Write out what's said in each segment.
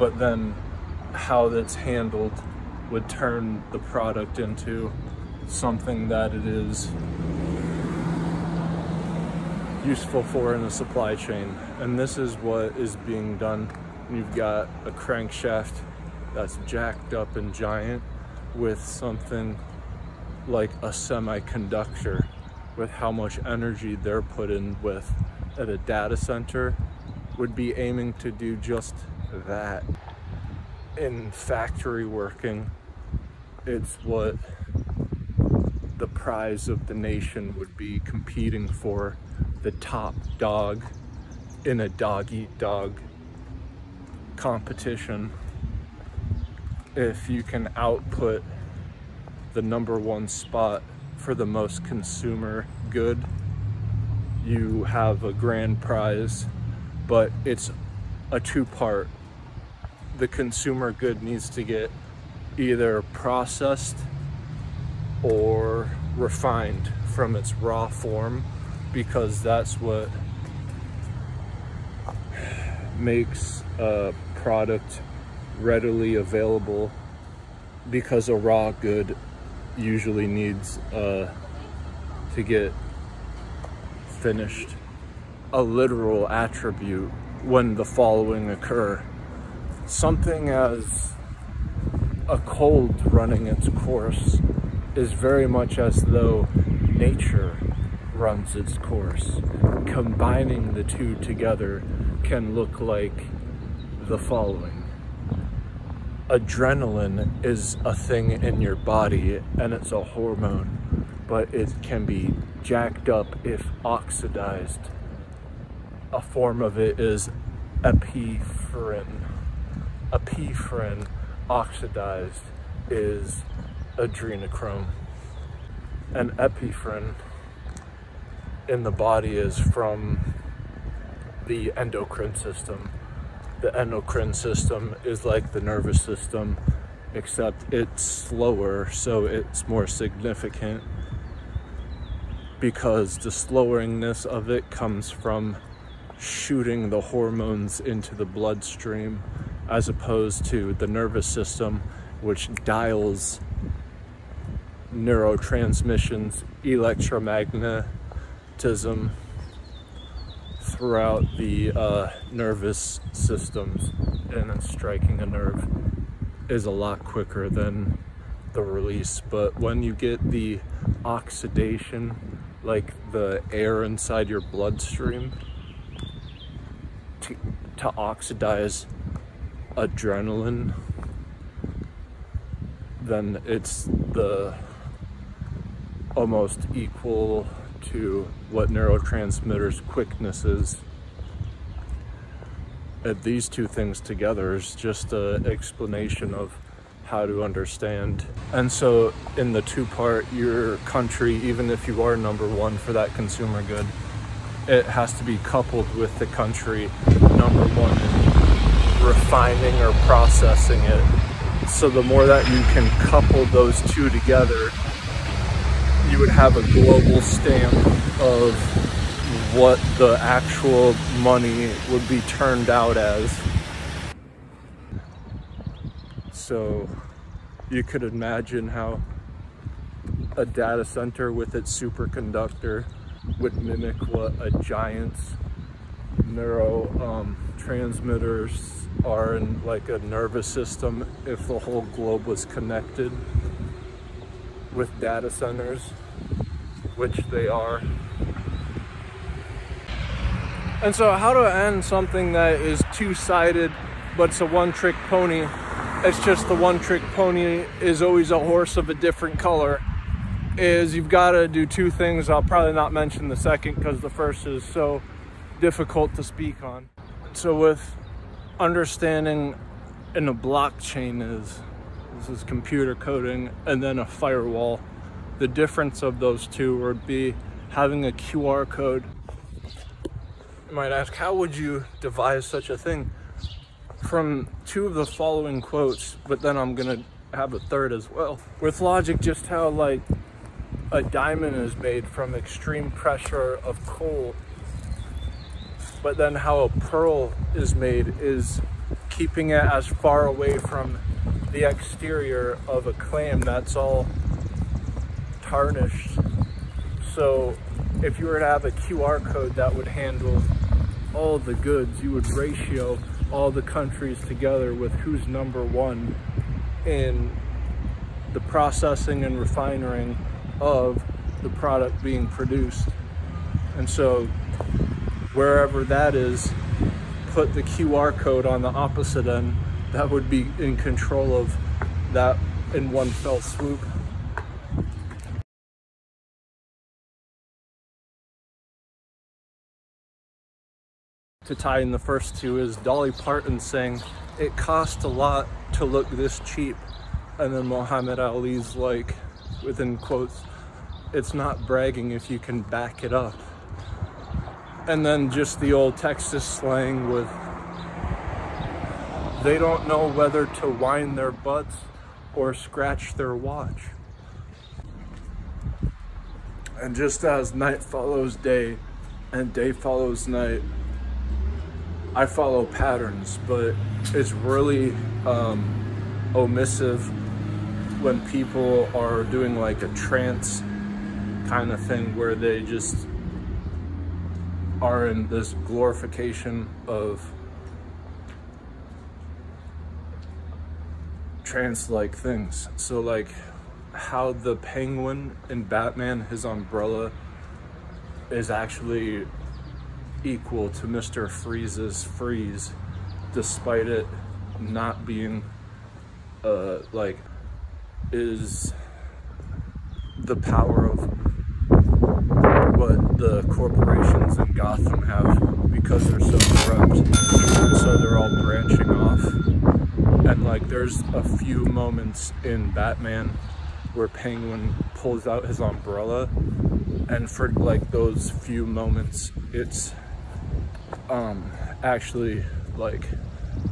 but then how that's handled would turn the product into something that it is useful for in the supply chain. And this is what is being done. You've got a crankshaft that's jacked up and giant with something like a semiconductor, with how much energy they're put in with at a data center would be aiming to do just that. In factory working, it's what the prize of the nation would be competing for, the top dog in a dog-eat-dog competition. If you can output the #1 spot for the most consumer good, you have a grand prize, but it's a two-part. The consumer good needs to get either processed or refined from its raw form, because that's what makes a product readily available, because a raw good usually needs to get finished. A literal attribute when the following occur. Something as a cold running its course is very much as though nature runs its course. Combining the two together can look like the following. Adrenaline is a thing in your body, and it's a hormone, but it can be jacked up if oxidized. A form of it is epinephrine. Epinephrine oxidized is adrenochrome. And epinephrine in the body is from the endocrine system. The endocrine system is like the nervous system, except it's slower, so it's more significant, because the slowingness of it comes from shooting the hormones into the bloodstream, as opposed to the nervous system, which dials neurotransmissions, electromagnetism throughout the nervous systems, and striking a nerve is a lot quicker than the release. But when you get the oxidation, like the air inside your bloodstream, to oxidize adrenaline, then it's the almost equal to what neurotransmitters' quickness is. And these two things together is just an explanation of how to understand. And so in the two-part, your country, even if you are #1 for that consumer good, it has to be coupled with the country #1 in refining or processing it. So the more that you can couple those two together, you would have a global stamp of what the actual money would be turned out as. So you could imagine how a data center with its superconductor would mimic what a giant's neurotransmitters are in like a nervous system, if the whole globe was connected with data centers, which they are. And so how to end something that is two-sided, but it's a one-trick pony? It's just the one-trick pony is always a horse of a different color. Is you've got to do two things. I'll probably not mention the second because the first is so difficult to speak on. So with understanding in a blockchain is, this is computer coding, and then a firewall. The difference of those two would be having a QR code. You might ask, how would you devise such a thing? From two of the following quotes, but then I'm gonna have a third as well. With logic, just how like a diamond is made from extreme pressure of coal, but then how a pearl is made is keeping it as far away from the exterior of a claim that's all tarnished. So if you were to have a QR code that would handle all the goods, you would ratio all the countries together with who's number one in the processing and refining of the product being produced. And so wherever that is, put the QR code on the opposite end, that would be in control of that in one fell swoop. To tie in the first two is Dolly Parton saying, "It cost a lot to look this cheap." And then Muhammad Ali's like, within quotes, "It's not bragging if you can back it up." And then just the old Texas slang with, "They don't know whether to wind their butts or scratch their watch." And just as night follows day and day follows night, I follow patterns, but it's really omissive when people are doing like a trance kind of thing where they just are in this glorification of trance-like things. So like how the Penguin in Batman, his umbrella, is actually equal to Mr. Freeze's freeze, despite it not being like, is the power of what the corporations in Gotham have, because they're so corrupt, and so they're all branching off. And like there's a few moments in Batman where Penguin pulls out his umbrella, and for like those few moments it's actually like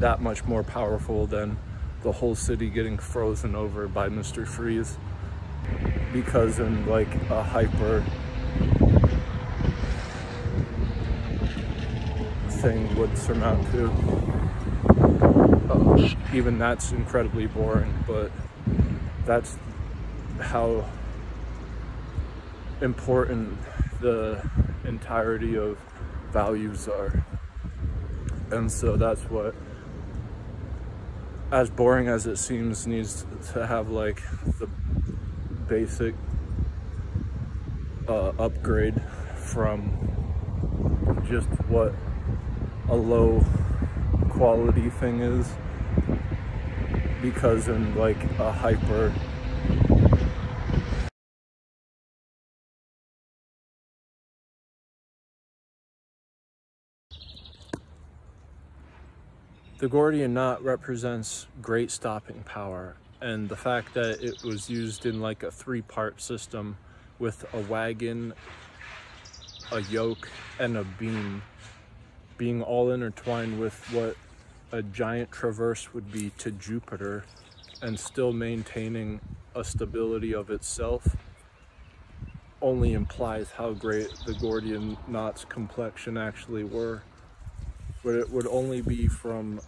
that much more powerful than the whole city getting frozen over by Mr. Freeze, because in like a hyper thing would surmount to. Even that's incredibly boring, but that's how important the entirety of values are. And so that's what, as boring as it seems, needs to have like the basic upgrade from just what a low quality thing is, because in like a hyper the Gordian knot represents great stopping power, and the fact that it was used in like a 3-part system with a wagon, a yoke, and a beam being all intertwined with what a giant traverse would be to Jupiter, and still maintaining a stability of itself, only implies how great the Gordian knot's complexion actually were. But it would only be from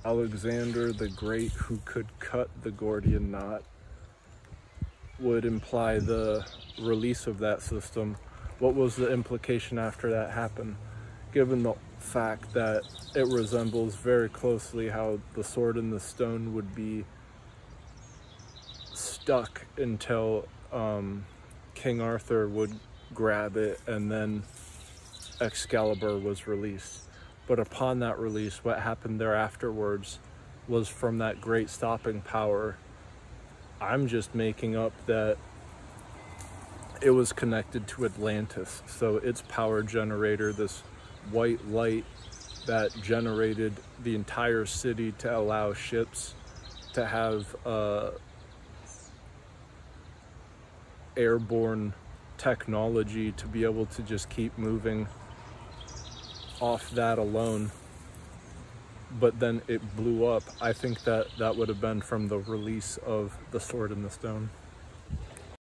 Alexander the Great, who could cut the Gordian knot, would imply the release of that system. What was the implication after that happened, given the fact that it resembles very closely how the sword in the stone would be stuck until King Arthur would grab it, and then Excalibur was released. But upon that release, what happened there afterwards was from that great stopping power. I'm just making up that it was connected to Atlantis, so its power generator, this white light that generated the entire city to allow ships to have airborne technology to be able to just keep moving off that alone, but then it blew up. I think that that would have been from the release of the Sword in the Stone.